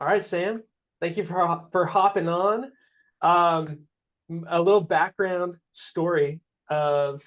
All right, Sam. Thank you for hopping on. Um, a little background story of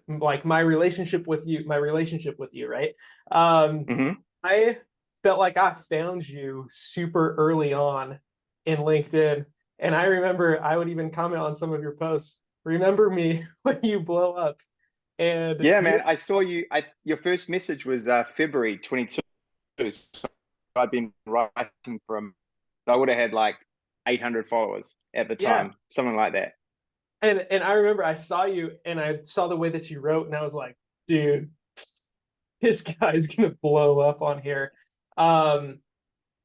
like my relationship with you, right? Um, Hmm. I felt like I found you super early on in LinkedIn, and I remember I would even comment on some of your posts. Remember me when you blow up, and Yeah, you're man. I saw you. Your first message was February 22. So I'd been writing from. I would have had like 800 followers at the yeah. time, something like that. And I remember I saw you and I saw the way that you wrote, and I was like, dude, this guy's gonna blow up on here. Um,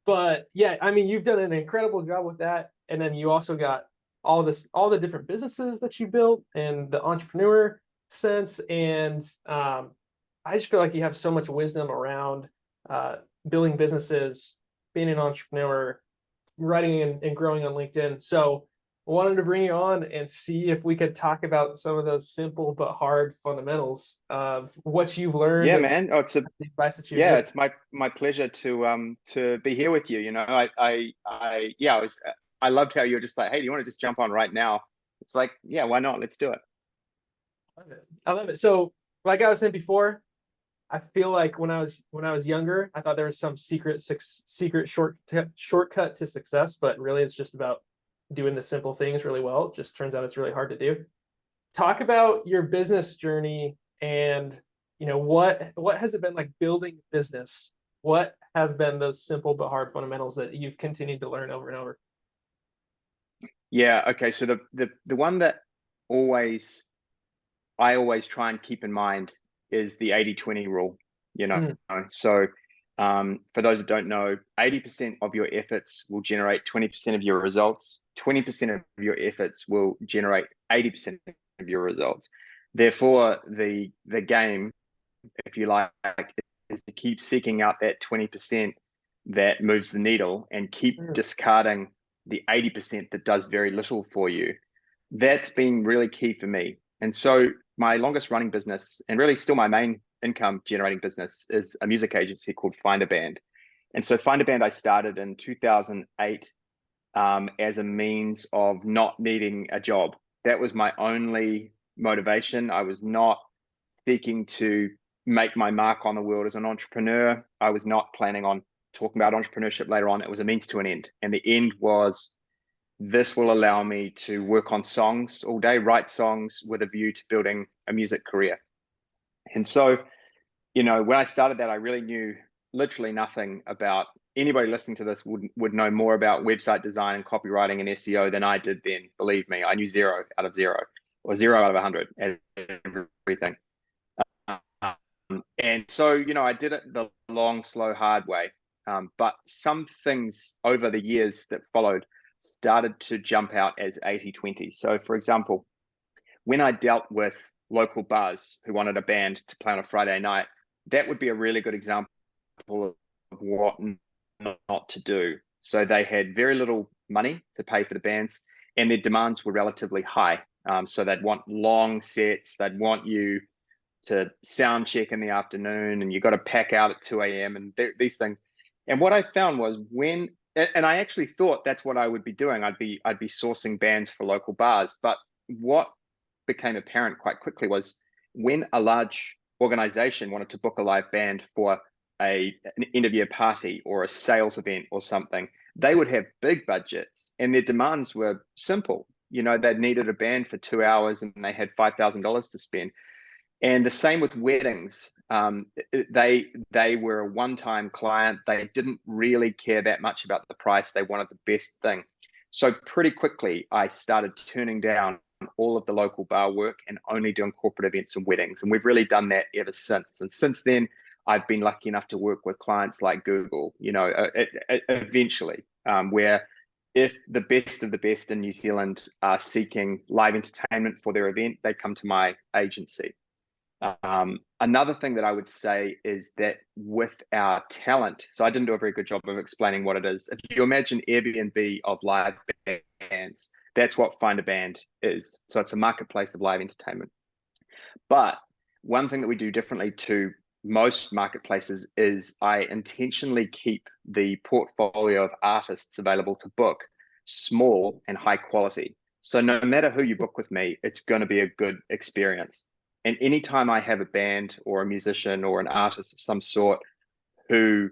but yeah, I mean, you've done an incredible job with that, and then you also got all the different businesses that you built and the entrepreneur sense, and I just feel like you have so much wisdom around uh, building businesses, being an entrepreneur, writing and growing on LinkedIn. So I wanted to bring you on and see if we could talk about some of those simple but hard fundamentals of what you've learned Yeah, and man. Oh, the advice that you yeah, give. it's my pleasure to be here with you. I loved how you were just like, hey, do you want to just jump on right now? It's like, yeah, why not? Let's do it. I love it. I love it. So, like I was saying before, I feel like when I was younger, I thought there was some secret shortcut to success, but really it's just about doing the simple things really well. It just turns out it's really hard to do. Talk about your business journey and what has it been like building a business? What have been those simple but hard fundamentals that you've continued to learn over and over? Yeah. Okay. So the one that always I always try and keep in mind is the 80-20 rule, you know. Mm, So, for those that don't know, 80% of your efforts will generate 20% of your results. 20% of your efforts will generate 80% of your results. Therefore, the game, if you like, is to keep seeking out that 20% that moves the needle and keep mm, discarding the 80% that does very little for you. That's been really key for me. And so my longest running business, and really still my main income generating business, is a music agency called Find a Band. And so Find a Band I started in 2008, as a means of not needing a job. That was my only motivation. I was not seeking to make my mark on the world as an entrepreneur. I was not planning on talking about entrepreneurship later on. It was a means to an end. And the end was, this will allow me to work on songs all day, write songs with a view to building a music career. And so, when I started that, I really knew literally nothing about. Anybody listening to this would know more about website design and copywriting and SEO than I did then. Believe me, I knew zero out of zero, or zero out of 100 at everything. And so, I did it the long, slow, hard way. But some things over the years that followed started to jump out as 80-20. So, for example, when I dealt with local bars who wanted a band to play on a Friday night, that would be a really good example of what not to do. So they had very little money to pay for the bands, and their demands were relatively high. So they'd want long sets, they'd want you to sound check in the afternoon, and you got to pack out at 2 a.m. and these things. And what I found was and I actually thought that's what I would be doing. I'd be sourcing bands for local bars. But what became apparent quite quickly was, when a large organization wanted to book a live band for an end of year party or a sales event or something, they would have big budgets and their demands were simple. They needed a band for 2 hours and they had $5,000 to spend. And the same with weddings. They were a one-time client. They didn't really care that much about the price. They wanted the best thing. So pretty quickly, I started turning down all of the local bar work and only doing corporate events and weddings. And we've really done that ever since. And since then, I've been lucky enough to work with clients like Google, eventually, where if the best of the best in New Zealand are seeking live entertainment for their event, they come to my agency. Another thing that I would say is that with our talent, so I didn't do a very good job of explaining what it is. If you imagine Airbnb of live bands, that's what Find a Band is. So it's a marketplace of live entertainment. But one thing that we do differently to most marketplaces is I intentionally keep the portfolio of artists available to book small and high quality. So no matter who you book with me, it's going to be a good experience. And anytime I have a band or a musician or an artist of some sort who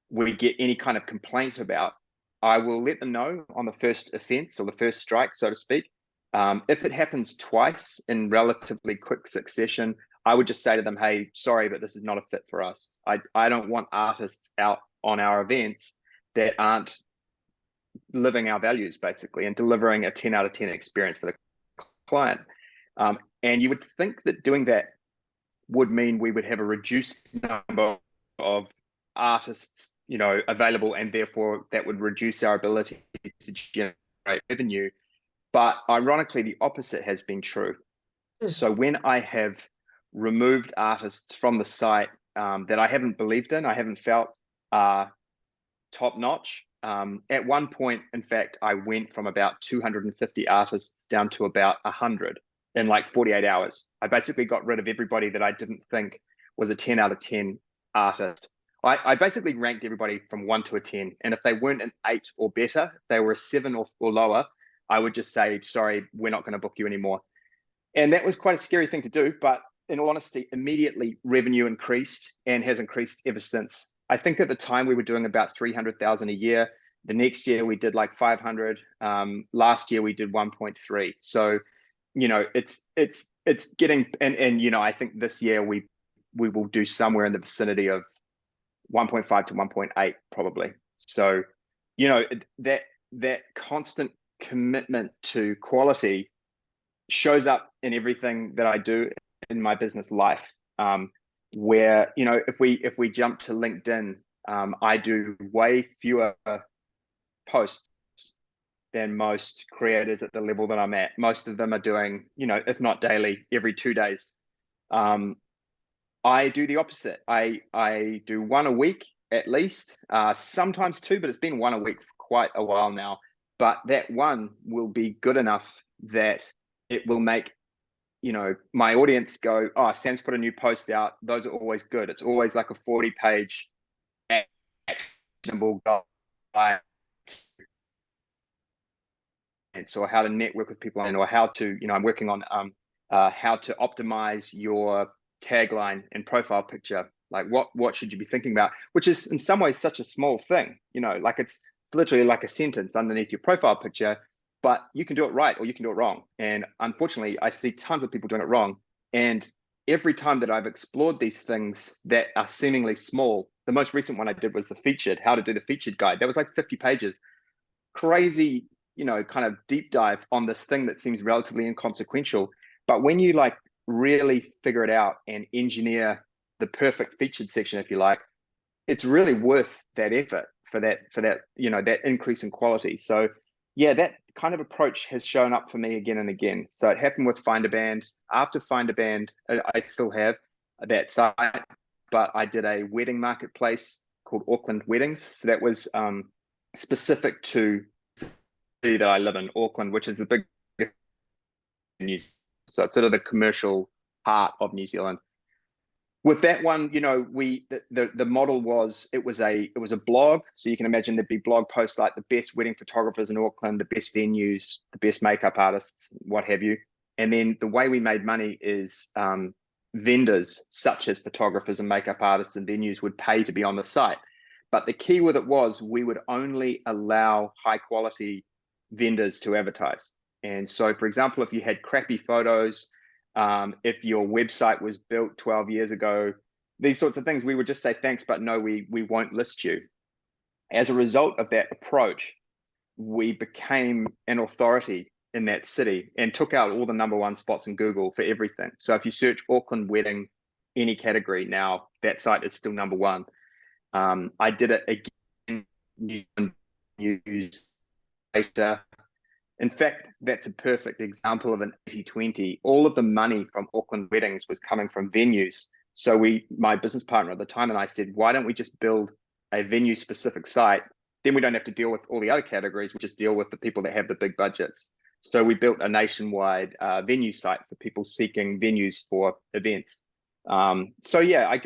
we get any kind of complaint about, I will let them know on the first offense or the first strike, so to speak. If it happens twice in relatively quick succession, I would just say to them, hey, sorry, but this is not a fit for us. I don't want artists out on our events that aren't living our values, basically, and delivering a 10 out of 10 experience for the client. And you would think that doing that would mean we would have a reduced number of artists, available, and therefore that would reduce our ability to generate revenue. But ironically, the opposite has been true. So when I have removed artists from the site that I haven't believed in, I haven't felt top notch. At one point, in fact, I went from about 250 artists down to about 100 in like 48 hours. I basically got rid of everybody that I didn't think was a 10 out of 10 artist. I basically ranked everybody from 1 to a 10. And if they weren't an 8 or better, if they were a 7 or lower, I would just say, sorry, we're not going to book you anymore. And that was quite a scary thing to do. But in all honesty, immediately revenue increased and has increased ever since. I think at the time we were doing about 300,000 a year. The next year we did like 500. Last year we did 1.3. So, it's getting, and I think this year we will do somewhere in the vicinity of 1.5 to 1.8 probably. So, that constant commitment to quality shows up in everything that I do in my business life. Where if we jump to LinkedIn, I do way fewer posts than most creators at the level that I'm at. Most of them are doing, if not daily, every 2 days. I do the opposite. I do one a week at least, sometimes two, but it's been one a week for quite a while now. But that one will be good enough that it will make my audience go, oh, Sam's put a new post out. Those are always good. It's always like a 40-page actionable guide, or how to network with people, or how to, I'm working on how to optimize your tagline and profile picture. Like what should you be thinking about? Which is in some ways such a small thing, like it's literally like a sentence underneath your profile picture. But you can do it right or you can do it wrong. And unfortunately, I see tons of people doing it wrong. And every time that I've explored these things that are seemingly small, the most recent one I did was how to do the featured guide. That was like 50 pages. Crazy, kind of deep dive on this thing that seems relatively inconsequential. But when you like really figure it out and engineer the perfect featured section, if you like, it's really worth that effort for that, that increase in quality. So yeah, that kind of approach has shown up for me again and again. So it happened with Find a Band. After Find a Band, I still have that site, but I did a wedding marketplace called Auckland Weddings. So that was specific to the city that I live in, Auckland, which is the big news. So it's sort of the commercial part of New Zealand. With that one, the model was it was a blog. So you can imagine there'd be blog posts like the best wedding photographers in Auckland, the best venues, the best makeup artists, what have you. And then the way we made money is vendors such as photographers and makeup artists and venues would pay to be on the site. But the key with it was we would only allow high quality vendors to advertise. And so, for example, if you had crappy photos, if your website was built 12 years ago, these sorts of things, we would just say thanks, but no, we won't list you. As a result of that approach, we became an authority in that city and took out all the #1 spots in Google for everything. So if you search Auckland wedding, any category now, that site is still #1. I did it again, use data. In fact, that's a perfect example of an 80-20. All of the money from Auckland Weddings was coming from venues. So my business partner at the time and I said, why don't we just build a venue specific site? Then we don't have to deal with all the other categories. We just deal with the people that have the big budgets. So we built a nationwide venue site for people seeking venues for events. So yeah, I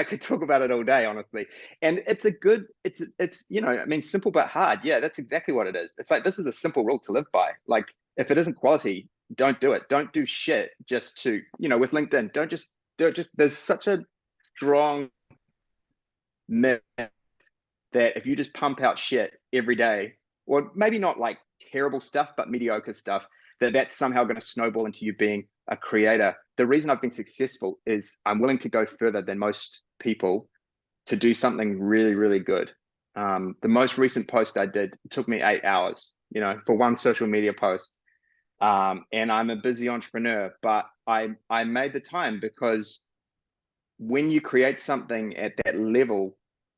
could talk about it all day, honestly. And it's a good, it's, you know, I mean, simple but hard. Yeah, that's exactly what it is. It's like, this is a simple rule to live by. Like, if it isn't quality, don't do it. Don't do shit just to, you know, with LinkedIn, don't just do it. Just, there's such a strong myth that if you just pump out shit every day, or maybe not like terrible stuff, but mediocre stuff, that that's somehow going to snowball into you being a creator. The reason I've been successful is I'm willing to go further than most people to do something really, really good. The most recent post I did took me 8 hours, you know, for one social media post. And I'm a busy entrepreneur, but I made the time because when you create something at that level,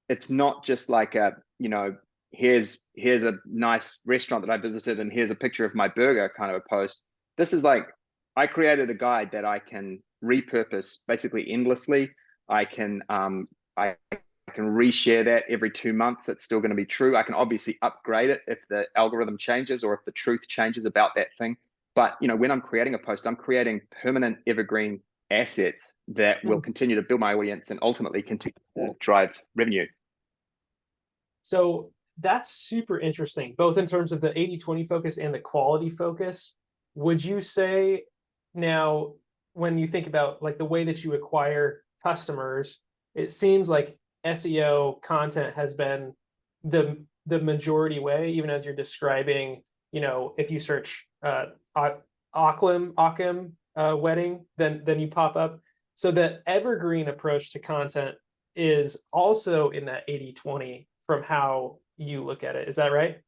it's not just like a, you know, here's a nice restaurant that I visited and here's a picture of my burger kind of a post. This is like, I created a guide that I can repurpose basically endlessly. I can I can reshare that every 2 months. It's still going to be true. I can obviously upgrade it if the algorithm changes or if the truth changes about that thing. But you know, when I'm creating a post, I'm creating permanent evergreen assets that will continue to build my audience and ultimately continue to drive revenue. So that's super interesting, both in terms of the 80/20 focus and the quality focus. Would you say now, when you think about like the way that you acquire customers, it seems like SEO content has been the majority way, even as you're describing, you know, if you search Occam wedding, then you pop up. So the evergreen approach to content is also in that 80/20 from how you look at it. Is that right?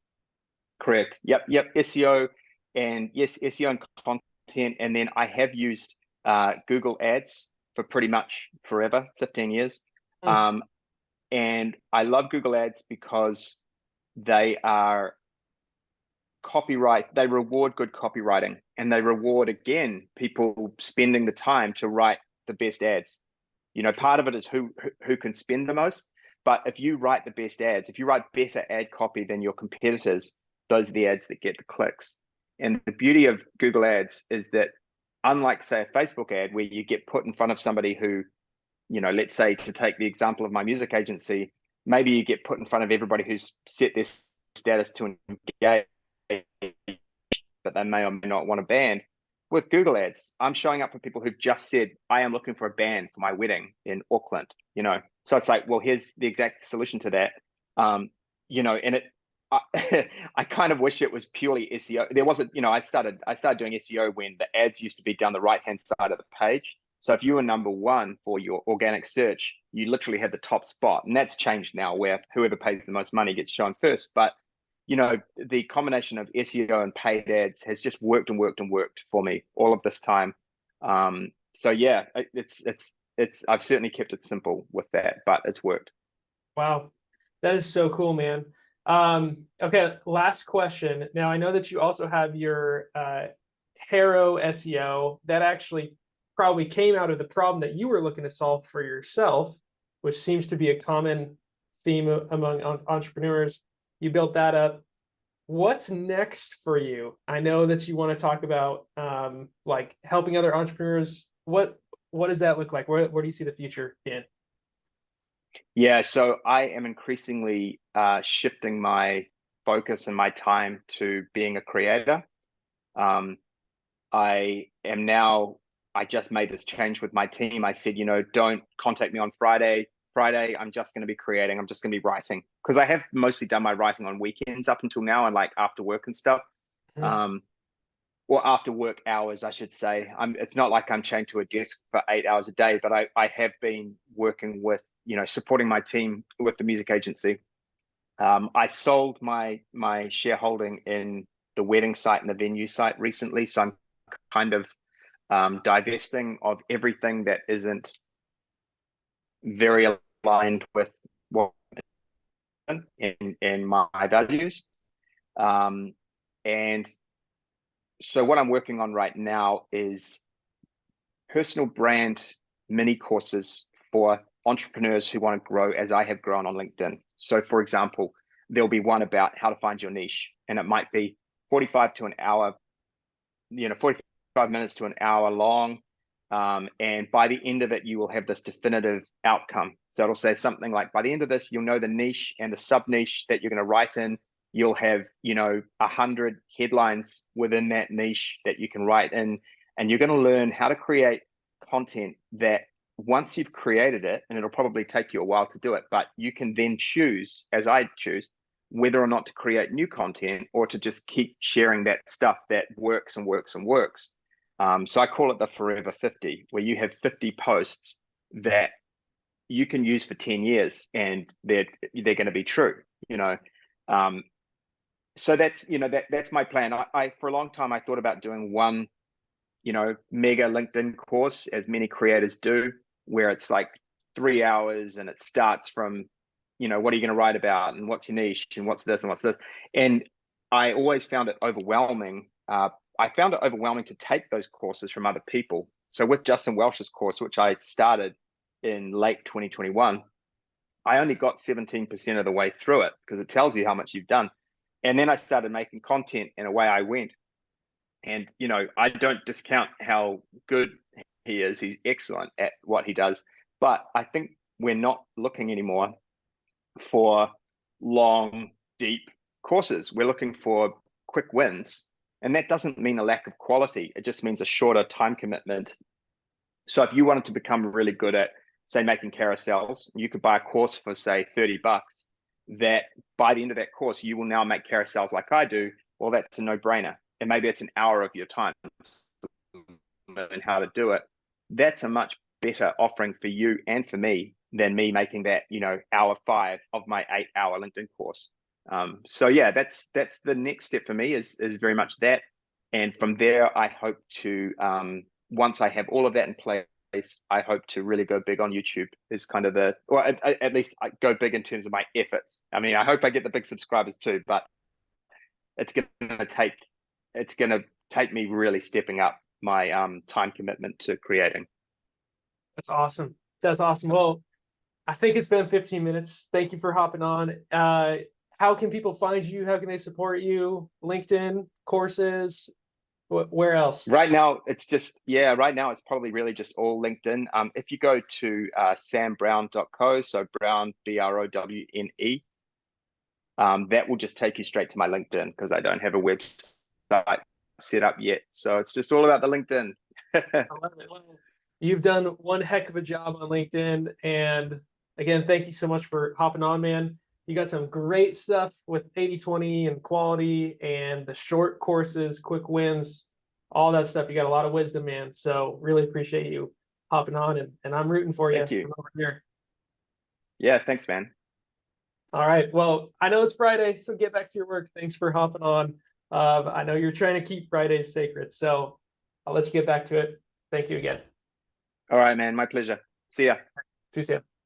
Correct. Yep. SEO, and yes, SEO and content. And then I have used Google Ads for pretty much forever, 15 years. Mm. And I love Google Ads because they are copyright, they reward good copywriting, and they reward, again, people spending the time to write the best ads. You know, part of it is who can spend the most. But if you write the best ads, if you write better ad copy than your competitors, those are the ads that get the clicks. And the beauty of Google Ads is that, unlike, say, a Facebook ad where you get put in front of somebody who, you know, let's say, to take the example of my music agency, maybe you get put in front of everybody who's set their status to engage, but they may or may not want a band. With Google Ads, I'm showing up for people who've just said, I am looking for a band for my wedding in Auckland, you know? So it's like, well, here's the exact solution to that. You know, and I kind of wish it was purely SEO. There wasn't, you know, I started doing SEO when the ads used to be down the right-hand side of the page. So if you were number one for your organic search, you literally had the top spot. And that's changed now, where whoever pays the most money gets shown first. But you know, the combination of SEO and paid ads has just worked and worked and worked for me all of this time. So yeah, it's I've certainly kept it simple with that, but it's worked. Wow, that is so cool, man. Okay, last question. Now, I know that you also have your Harrow SEO that actually probably came out of the problem that you were looking to solve for yourself, which seems to be a common theme among entrepreneurs. You built that up. What's next for you? I know that you want to talk about like helping other entrepreneurs. What does that look like? Where do you see the future in? Yeah, so I am increasingly shifting my focus and my time to being a creator. Um, I am now, I just made this change with my team. I said, you know, don't contact me on Friday. Friday, I'm just going to be creating. I'm just going to be writing, because I have mostly done my writing on weekends up until now and like after work and stuff. Mhm. Um, or after work hours, I should say. It's not like I'm chained to a desk for 8 hours a day, but I have been working with, you know, supporting my team with the music agency. I sold my shareholding in the wedding site and the venue site recently, so I'm kind of divesting of everything that isn't very aligned with what in my values. Um, and so what I'm working on right now is personal brand mini courses for entrepreneurs who want to grow as I have grown on LinkedIn. So for example, there'll be one about how to find your niche, and it might be 45 to an hour, you know, 45 minutes to an hour long. And by the end of it, you will have this definitive outcome. So it'll say something like, by the end of this, you'll know the niche and the sub niche that you're going to write in. You'll have, 100 headlines within that niche that you can write in, and you're going to learn how to create content that once you've created it, and it'll probably take you a while to do it, but you can then choose, as I choose, whether or not to create new content or to just keep sharing that stuff that works and works and works. So I call it the Forever 50, where you have 50 posts that you can use for 10 years and they're going to be true, so that's my plan. I for a long time I thought about doing one, mega LinkedIn course, as many creators do, where it's like 3 hours and it starts from, what are you going to write about and what's your niche and what's this and what's this. And I always found it overwhelming. I found it overwhelming to take those courses from other people. So with Justin Welsh's course, which I started in late 2021, I only got 17% of the way through it, because it tells you how much you've done. And then I started making content, and away I went. And, I don't discount how good he is. He's excellent at what he does. But I think we're not looking anymore for long, deep courses. We're looking for quick wins. And that doesn't mean a lack of quality. It just means a shorter time commitment. So if you wanted to become really good at, say, making carousels, you could buy a course for, say, $30, that by the end of that course, you will now make carousels like I do. Well, that's a no-brainer. And maybe it's an hour of your time and how to do it. That's a much better offering for you and for me than me making that, hour 5 of my 8-hour LinkedIn course. So yeah, that's the next step for me is very much that. And from there, I hope to, once I have all of that in place, I hope to really go big on YouTube is kind of or at least I go big in terms of my efforts. I mean, I hope I get the big subscribers too, but it's going to take me really stepping up my time commitment to creating. That's awesome. That's awesome. Well, I think it's been 15 minutes. Thank you for hopping on. How can people find you? How can they support you? LinkedIn, courses, where else? Right now, right now it's probably really just all LinkedIn. If you go to sambrowne.co, so Browne, Browne, that will just take you straight to my LinkedIn, because I don't have a website set up yet. So it's just all about the LinkedIn. I love it. Well, you've done one heck of a job on LinkedIn. And again, thank you so much for hopping on, man. You got some great stuff with 80/20 and quality and the short courses, quick wins, all that stuff. You got a lot of wisdom, man. So really appreciate you hopping on, and I'm rooting for you. Thank you. From over here. Yeah, thanks, man. All right. Well, I know it's Friday, so get back to your work. Thanks for hopping on. I know you're trying to keep Fridays sacred, so I'll let you get back to it. Thank you again. All right, man. My pleasure. See ya. See you soon.